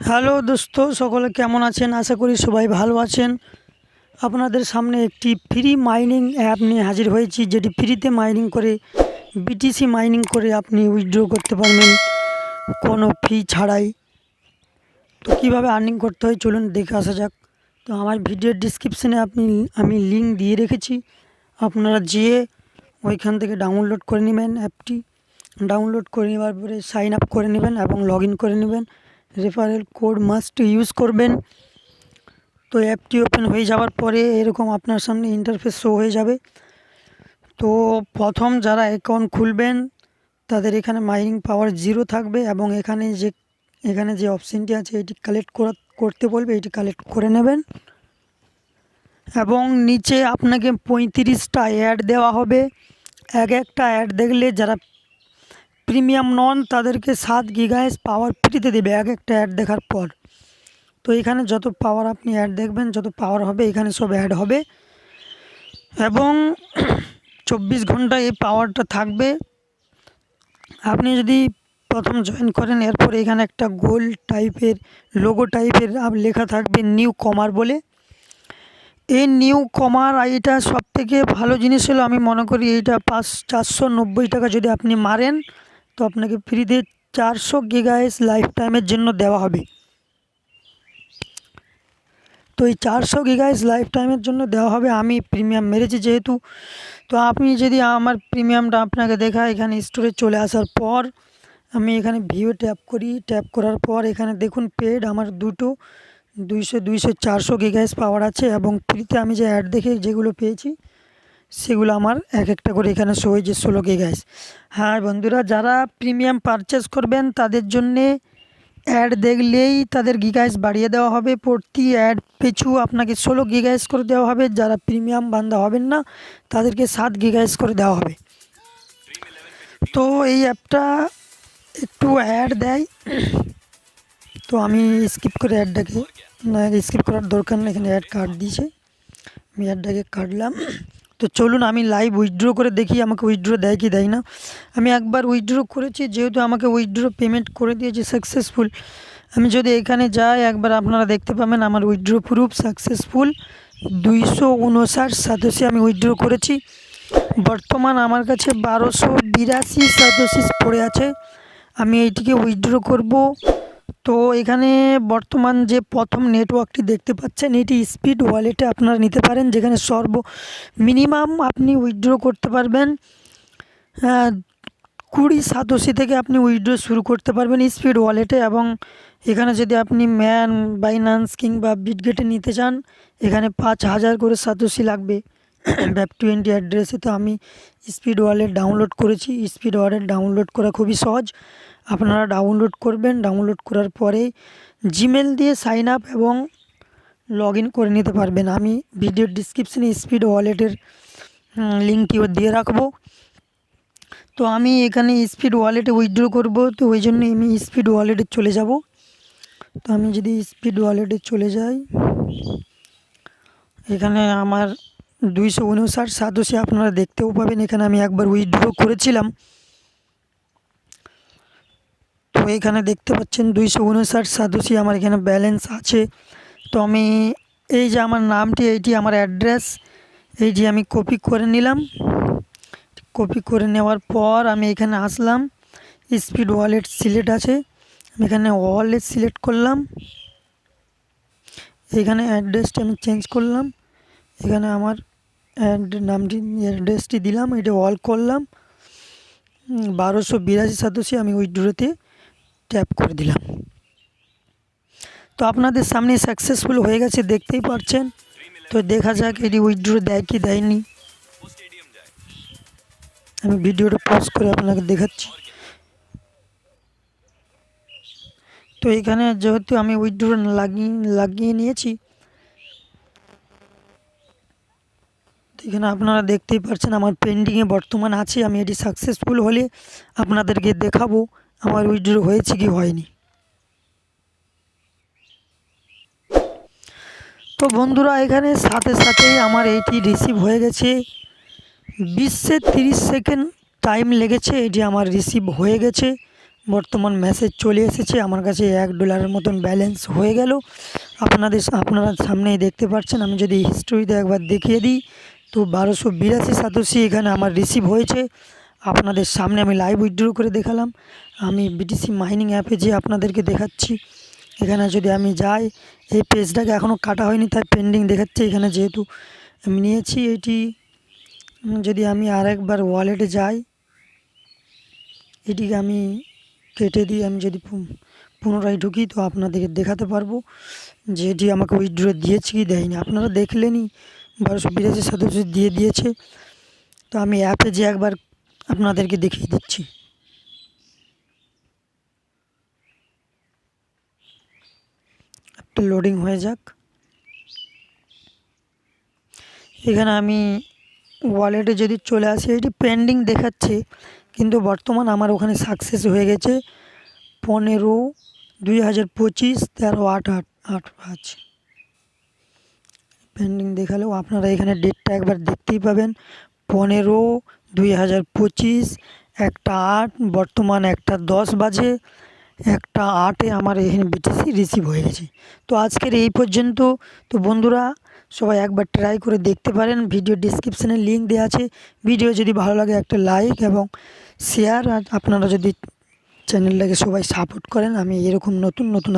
Hello দোস্ত, সকলে কেমন আছেন? আশা করি সবাই ভালো আছেন। আপনাদের সামনে একটি ফ্রি মাইনিং অ্যাপ নিয়ে হাজির হয়েছি, যেটি ফ্রিতে মাইনিং করে বিটিসি মাইনিং করে আপনি উইথড্র করতে পারবেন কোনো ফি ছাড়াই। তো কীভাবে আর্নিং করতে হয় চলুন দেখে আসা যাক। তো আমার ভিডিওর ডিসক্রিপশানে আমি লিঙ্ক দিয়ে রেখেছি, আপনারা যেয়ে ওইখান থেকে ডাউনলোড করে নেবেন অ্যাপটি। ডাউনলোড করে নেওয়ার পরে সাইন আপ করে নেবেন এবং লগ ইন করে নেবেন। রেফারেল কোড মাস্ট ইউজ করবেন। তো অ্যাপটি ওপেন হয়ে যাওয়ার পরে এরকম আপনার সামনে ইন্টারফেস শো হয়ে যাবে। তো প্রথম যারা অ্যাকাউন্ট খুলবেন তাদের এখানে মাইনিং পাওয়ার 0 থাকবে এবং এখানে যে অপশানটি আছে এটি করতে বলবে, এটি কালেক্ট করে নেবেন। এবং নিচে আপনাকে 35টা অ্যাড দেওয়া হবে। একটা অ্যাড দেখলে যারা প্রিমিয়াম নন তাদেরকে 7 গিগাহার্টজ পাওয়ার ফ্রিতে দেবে একটা অ্যাড দেখার পর। তো এখানে যত পাওয়ার আপনি অ্যাড দেখবেন, যত পাওয়ার হবে এখানে সব অ্যাড হবে এবং 24 ঘন্টা এই পাওয়ারটা থাকবে। আপনি যদি প্রথম জয়েন করেন, এরপর এখানে একটা গোল টাইপের লোগো টাইপের লেখা থাকবে নিউ কমার বলে। এই নিউ কমার এইটা সবথেকে ভালো জিনিস হলো, আমি মনে করি এইটা 490 টাকা যদি আপনি মারেন তো আপনাকে ফ্রিতে 400 গিগাহার্টজ লাইফ টাইমের জন্য দেওয়া হবে। তো এই 400 গিগাহার্টজ লাইফ টাইমের জন্য দেওয়া হবে। আমি প্রিমিয়াম মেরেছি যেহেতু। তো আপনি যদি আমার প্রিমিয়ামটা আপনাকে দেখা, এখানে স্টোরে চলে আসার পর আমি এখানে ভিউ ট্যাপ করি। ট্যাপ করার পর এখানে দেখুন পেড আমার 200 400 গিগাহার্টজ পাওয়ার আছে এবং ফ্রিতে আমি যে অ্যাড দেখে যেগুলো পেয়েছি সেগুলো আমার একটা করে এখানে শো হয়েছে 16 গিগাহার্টজ। হ্যাঁ বন্ধুরা, যারা প্রিমিয়াম পারচেস করবেন তাদের জন্যে অ্যাড দেখলেই তাদের গিগাহার্টজ বাড়িয়ে দেওয়া হবে। প্রতি অ্যাড পিছু আপনাকে 16 গিগাহার্টজ করে দেওয়া হবে। যারা প্রিমিয়াম বান্দা হবেন না তাদেরকে 7 গিগাহার্টজ করে দেওয়া হবে। তো এই অ্যাপটা একটু অ্যাড দেয়, তো আমি স্কিপ করে অ্যাডটাকে স্কিপ করার দরকার নেই, এখানে অ্যাড কাট দিয়েছে, আমি অ্যাডটাকে কাটলাম। তো চলুন আমি লাইভ উইথড্র করে দেখি আমাকে উইথড্র দেয় কি দেয় না। আমি একবার উইথড্র করেছি, যেহেতু আমাকে উইথড্র পেমেন্ট করে দিয়েছে সাকসেসফুল। আমি যদি এখানে যাই একবার আপনারা দেখতে পাবেন আমার উইথড্র প্রুফ সাকসেসফুল 259 সাতোশি আমি উইথড্র করেছি। বর্তমান আমার কাছে 1282 সাতোশি পড়ে আছে। আমি এইটিকে উইথড্র করব। তো এখানে বর্তমান যে প্রথম নেটওয়ার্কটি দেখতে পাচ্ছেন এটি স্পিড ওয়ালেটে আপনারা নিতে পারেন, যেখানে মিনিমাম আপনি উইথড্র করতে পারবেন 20 সাতোশি থেকে আপনি উইথড্র শুরু করতে পারবেন স্পিড ওয়ালেটে। এবং এখানে যদি আপনি বাইন্যান্স কিংবা বিটগেটে নিতে চান এখানে 5000 করে সাতোশি লাগবে BEP20 অ্যাড্রেসে। তো আমি স্পিড ওয়ালেট ডাউনলোড করেছি। স্পিড ওয়ালেট ডাউনলোড করা খুবই সহজ, আপনারা ডাউনলোড করবেন। ডাউনলোড করার পরে জিমেল দিয়ে সাইন আপ এবং লগ ইন করে নিতে পারবেন। আমি ভিডিওর ডিসক্রিপশানে স্পিড ওয়ালেটের লিঙ্কটিও দিয়ে রাখবো। তো আমি এখানে স্পিড ওয়ালেটে উইথড্র করব, তো ওই জন্য আমি স্পিড ওয়ালেটে চলে যাব। তো আমি যদি স্পিড ওয়ালেটে চলে যাই, এখানে আমার 259 সাতোশি আপনারা দেখতেও পাবেন। এখানে আমি একবার উইথড্র করেছিলাম, তো এখানে দেখতে পাচ্ছেন 259 সাতোশি আমার এখানে ব্যালেন্স আছে। তো আমি এই যে আমার নামটি, এইটি আমার অ্যাড্রেস, এইটি আমি কপি করে নিলাম। কপি করে নেওয়ার পর আমি এখানে আসলাম, স্পিড ওয়ালেট সিলেক্ট আছে, আমি এখানে ওয়ালেট সিলেক্ট করলাম। এখানে অ্যাড্রেসটা আমি চেঞ্জ করলাম, এখানে আমার নামটি অ্যাড্রেসটি দিলাম, এটা অল করলাম। 1282 সাতোশি আমি উইথড্রতে ট্যাপ করে দিলাম। তো আপনাদের সামনে সাকসেসফুল হয়ে গেছে, দেখতেই পাচ্ছেন। তো দেখা যাক এটি উইথড্র দেয় কি দেয়নি। আমি ভিডিওটা পজ করে আপনাকে দেখাচ্ছি। তো এখানে যেহেতু আমি উইথড্র লাগিয়ে নিয়েছি, এখানে আপনারা দেখতেই পাচ্ছেন আমার পেন্ডিংয়ে বর্তমান আছে। আমি এটি সাকসেসফুল হলে আপনাদেরকে দেখাবো আমার উইথড্র হয়েছে কি হয়নি। তো বন্ধুরা এখানে সাথে সাথেই আমার এইটি রিসিভ হয়ে গেছে। 20 থেকে 30 সেকেন্ড টাইম লেগেছে, এটি আমার রিসিভ হয়ে গেছে। বর্তমান মেসেজ চলে এসেছে, আমার কাছে $1 মতন ব্যালেন্স হয়ে গেল। আপনারা সামনেই দেখতে পাচ্ছেন। আমি যদি হিস্ট্রিতে একবার দেখিয়ে দিই তো 1282 সাতোশি এখানে আমার রিসিভ হয়েছে। আপনাদের সামনে আমি লাইভ উইথড্র করে দেখালাম। আমি বিটিসি মাইনিং অ্যাপে যেয়ে আপনাদেরকে দেখাচ্ছি। এখানে যদি আমি যাই, এই পেজটাকে এখনও কাটা হয়নি তাই পেন্ডিং দেখাচ্ছে। এখানে যেহেতু আমি নিয়েছি এটি, যদি আমি আরেকবার ওয়ালেটে যাই, এটিকে আমি কেটে দিই। আমি যদি পুনরায় ঢুকি তো আপনাদেরকে দেখাতে পারবো যে এটি আমাকে উইথড্র দিয়েছে কি দেয়নি। আপনারা দেখলেনই 1282 সাতোশি দিয়ে দিয়েছে। তো আমি অ্যাপে যে একবার আপনাদেরকে দেখিয়ে দিচ্ছি। একটু লোডিং হয়ে যাক। এখানে আমি ওয়ালেটে যদি চলে আসি, এটি পেন্ডিং দেখাচ্ছে, কিন্তু বর্তমান আমার ওখানে সাকসেস হয়ে গেছে। 15/2025 13/8/8 পেন্ডিং দেখালেও আপনারা এখানে ডেটটা একবার দেখতেই পাবেন। 15/2025 1:08, বর্তমান 1:10 বাজে। 1:08-এ আমার এখানে বিটিসি রিসিভ হয়ে গেছে। তো আজকের এই পর্যন্ত। তো বন্ধুরা, সবাই একবার ট্রাই করে দেখতে পারেন। ভিডিও ডিসক্রিপশানে লিঙ্ক দেওয়া আছে। ভিডিও যদি ভালো লাগে একটা লাইক এবং শেয়ার, আর আপনারা যদি চ্যানেলটাকে সবাই সাপোর্ট করেন, আমি এরকম নতুন নতুন